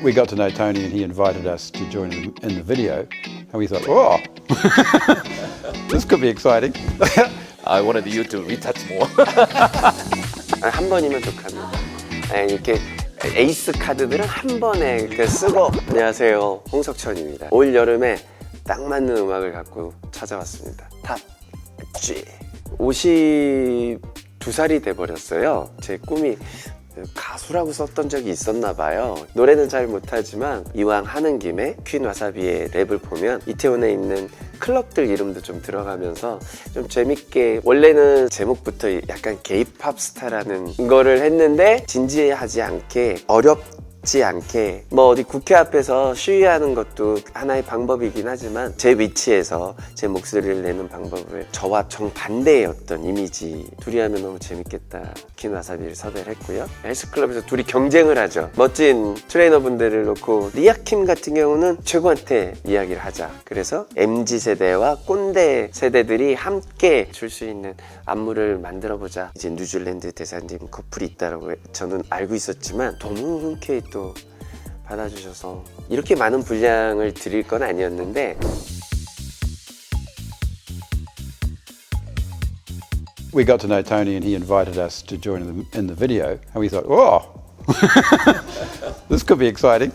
We got to know Tony and he invited us to join in the video and we thought, oh, this could be exciting. I wanted you to retouch more. 한 번이면 족합니다. 이렇게 에이스 카드들은 한 번에 이렇게 쓰고 안녕하세요, 홍석천입니다. 올 여름에 딱 맞는 음악을 갖고 찾아왔습니다. 탑 G. 52살이 돼버렸어요. 제 꿈이 가수라고 썼던 적이 있었나 봐요. 노래는 잘 못하지만 이왕 하는 김에 퀸 와사비의 랩을 보면 이태원에 있는 클럽들 이름도 좀 들어가면서 좀 재밌게, 원래는 제목부터 약간 게이팝 스타라는 거를 했는데 진지하지 않게, 어렵지 않게, 뭐 어디 국회 앞에서 시위하는 것도 하나의 방법이긴 하지만 제 위치에서 제 목소리를 내는 방법을 저와 정반대의 어떤 이미지, 둘이 하면 너무 재밌겠다. 퀸 와사비를 섭외를 했고요. 헬스클럽에서 둘이 경쟁을 하죠. 멋진 트레이너분들을 놓고 리아킴 같은 경우는 최고한테 이야기를 하자. 그래서 MZ세대와 꼰대 세대들이 함께 줄 수 있는 안무를 만들어보자. 이제 뉴질랜드 대사님 커플이 있다고 저는 알고 있었지만 너무 흔쾌히 또 받아주셔서 이렇게 많은 분량을 드릴 건 아니었는데, We got to know Tony and he invited us to join in the video and we thought, oh, this could be exciting.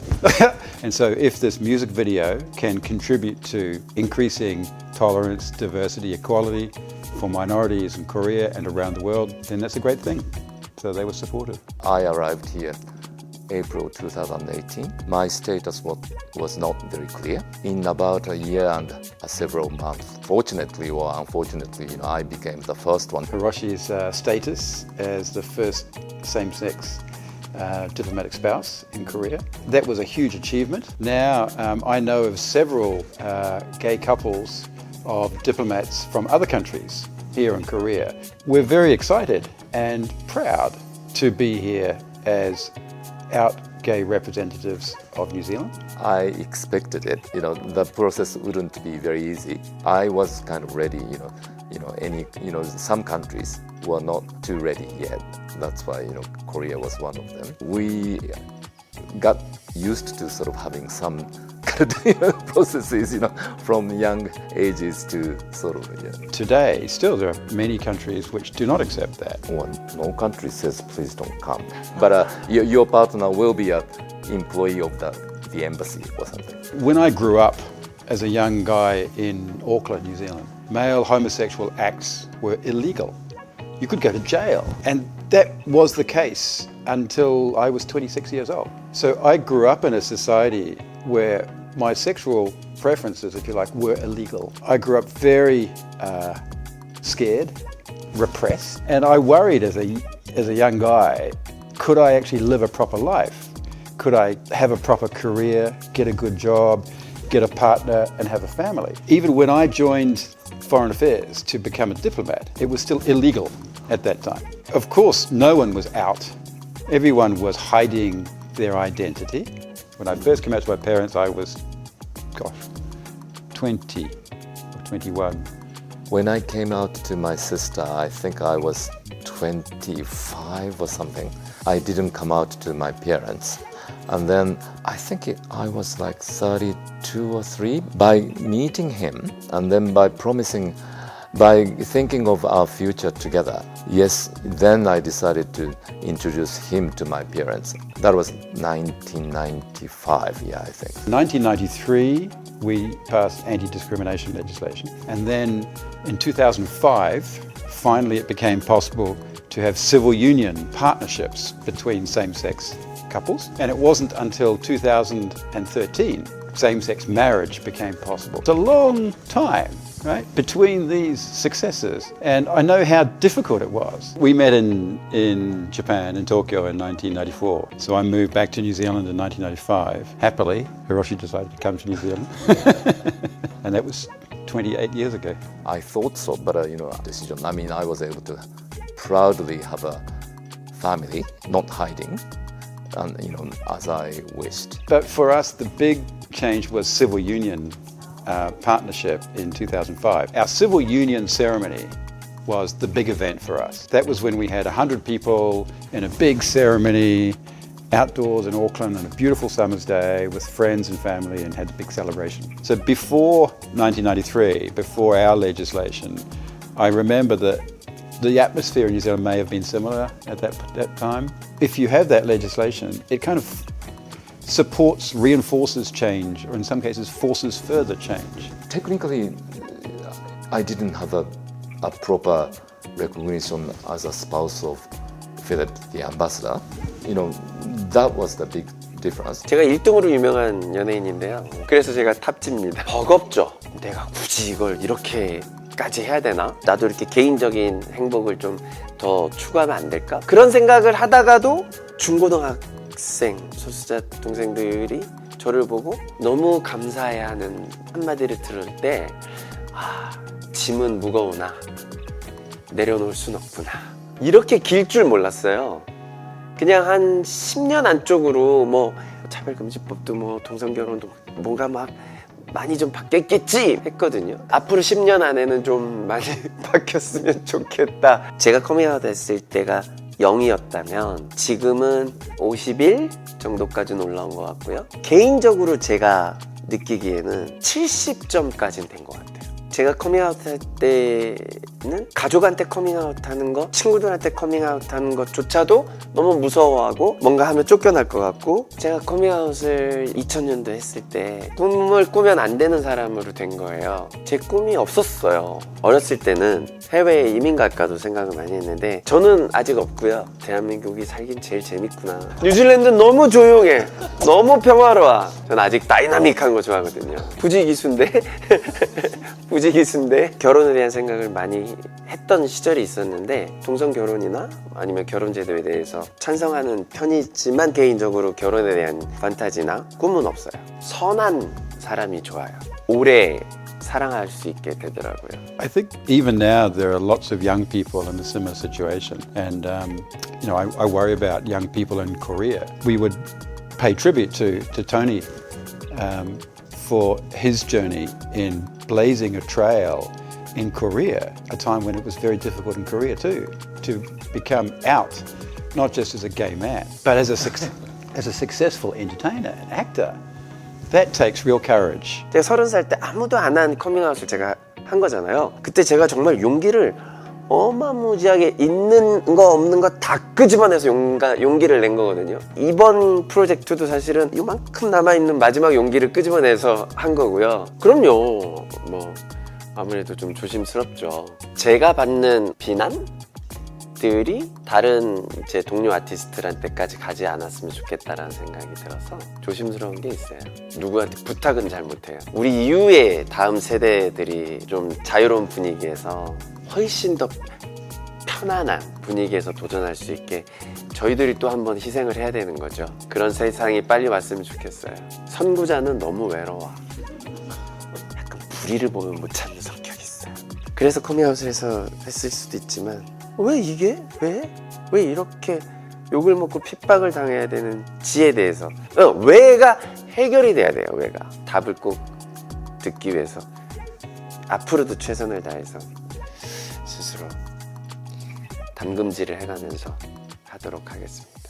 And so if this music video can contribute to increasing tolerance, diversity, equality for minorities in Korea and around the world, then that's a great thing. So they were supportive. I arrived here April 2018. My status was not very clear. In about a year and several months, fortunately or unfortunately, I became the first one. Hiroshi's status as the first same-sex diplomatic spouse in Korea. That was a huge achievement. Now I know of several gay couples of diplomats from other countries here in Korea. We're very excited and proud to be here as out gay representatives of New Zealand. I expected it. The process wouldn't be very easy. I was kind of ready. Some countries were not too ready yet. That's why Korea was one of them. We got used to sort of having some processes, from young ages to sort of. Today, still there are many countries which do not accept that. No country says please don't come, but your partner will be an employee of the embassy or something. When I grew up as a young guy in Auckland, New Zealand, male homosexual acts were illegal. You could go to jail, and that was the case until I was 26 years old. So I grew up in a society where my sexual preferences, if you like, were illegal. I grew up very scared, repressed, and I worried as a young guy, could I actually live a proper life? Could I have a proper career, get a good job, get a partner, and have a family? Even when I joined Foreign Affairs to become a diplomat, it was still illegal at that time. Of course, no one was out. Everyone was hiding their identity. When I first came out to my parents, I was, 20 or 21. When I came out to my sister, I think I was 25 or something. I didn't come out to my parents. And then I think I was like 32 or 3. By meeting him and then by thinking of our future together, yes, then I decided to introduce him to my parents. That was 1995, I think. 1993, we passed anti-discrimination legislation. And then in 2005, finally it became possible to have civil union partnerships between same-sex couples. And it wasn't until 2013 same-sex marriage became possible. It's a long time, right, between these successes. And I know how difficult it was. We met in Japan, in Tokyo in 1994. So I moved back to New Zealand in 1995. Happily, Hiroshi decided to come to New Zealand. And that was 28 years ago. I thought so, but decision. I mean, I was able to proudly have a family, not hiding, and as I wished. But for us, the big change was civil union partnership in 2005. Our civil union ceremony was the big event for us. That was when we had 100 people in a big ceremony outdoors in Auckland on a beautiful summer's day with friends and family and had a big celebration. So before 1993, before our legislation, I remember that the atmosphere in New Zealand may have been similar at that time. If you have that legislation, it kind of supports, reinforces change, or in some cases forces further change. Technically, I didn't have a proper recognition as a spouse of Philip, the ambassador. You know, that was the big difference. 제가 1등으로 유명한 연예인인데요. 그래서 제가 탑집니다. 버겁죠. 내가 굳이 이걸 이렇게까지 해야 되나? 나도 이렇게 개인적인 행복을 좀 더 추구하면 안 될까? 그런 생각을 하다가도 중고등학생 소수자 동생들이 저를 보고 너무 감사해하는 한마디를 들을 때 짐은 무거우나 내려놓을 순 없구나. 이렇게 길 줄 몰랐어요. 그냥 한 10년 안쪽으로 뭐 차별금지법도 뭐 동성결혼도 뭔가 막 많이 좀 바뀌었겠지 했거든요. 앞으로 10년 안에는 좀 많이 바뀌었으면 좋겠다. 제가 커밍아웃 했을 때가 0이었다면 지금은 51 정도까지는 올라온 것 같고요. 개인적으로 제가 느끼기에는 70점까지는 된 것 같아요. 제가 커밍아웃 할 때는 가족한테 커밍아웃 하는 거, 친구들한테 커밍아웃 하는 것조차도 너무 무서워하고 뭔가 하면 쫓겨날 것 같고, 제가 커밍아웃을 2000년도 했을 때 꿈을 꾸면 안 되는 사람으로 된 거예요. 제 꿈이 없었어요. 어렸을 때는 해외에 이민 갈까도 생각을 많이 했는데 저는 아직 없고요. 대한민국이 살긴 제일 재밌구나. 뉴질랜드는 너무 조용해. 너무 평화로워. 전 아직 다이나믹한 거 좋아하거든요. 부지기수인데 부지기수인데 결혼에 대한 생각을 많이 했던 시절이 있었는데, 동성 결혼이나 아니면 결혼 제도에 대해서 찬성하는 편이지만 개인적으로 결혼에 대한 판타지나 꿈은 없어요. 선한 사람이 좋아요. 오래 사랑할 수 있게 되더라고요. I think even now there are lots of young people in a similar situation, and you know, I worry about young people in Korea. We would pay tribute to Tony for his journey in blazing a trail in Korea, a time when it was very difficult in Korea too, to become out, not just as a gay man, but as a successful entertainer, an actor. That takes real courage. 제가 30살 때 아무도 안 한 커밍아웃을 제가 한 거잖아요. 그때 제가 정말 용기를 어마무지하게 있는 거 없는 거 다 끄집어내서 용기를 낸 거거든요. 이번 프로젝트도 사실은 이만큼 남아있는 마지막 용기를 끄집어내서 한 거고요. 그럼요. 뭐 아무래도 좀 조심스럽죠. 제가 받는 비난들이 다른 제 동료 아티스트한테까지 가지 않았으면 좋겠다라는 생각이 들어서 조심스러운 게 있어요. 누구한테 부탁은 잘 못해요. 우리 이후의 다음 세대들이 좀 자유로운 분위기에서 훨씬 더 편안한 분위기에서 도전할 수 있게 저희들이 또 한번 희생을 해야 되는 거죠. 그런 세상이 빨리 왔으면 좋겠어요. 선구자는 너무 외로워. 약간 불의를 보면 못 참는 성격이 있어요. 그래서 커밍아웃을 해서 했을 수도 있지만, 왜 이게? 왜 이렇게 욕을 먹고 핍박을 당해야 되는지에 대해서 왜가 해결이 돼야 돼요. 왜가 답을 꼭 듣기 위해서 앞으로도 최선을 다해서 스스로 담금질을 해가면서 하도록 하겠습니다.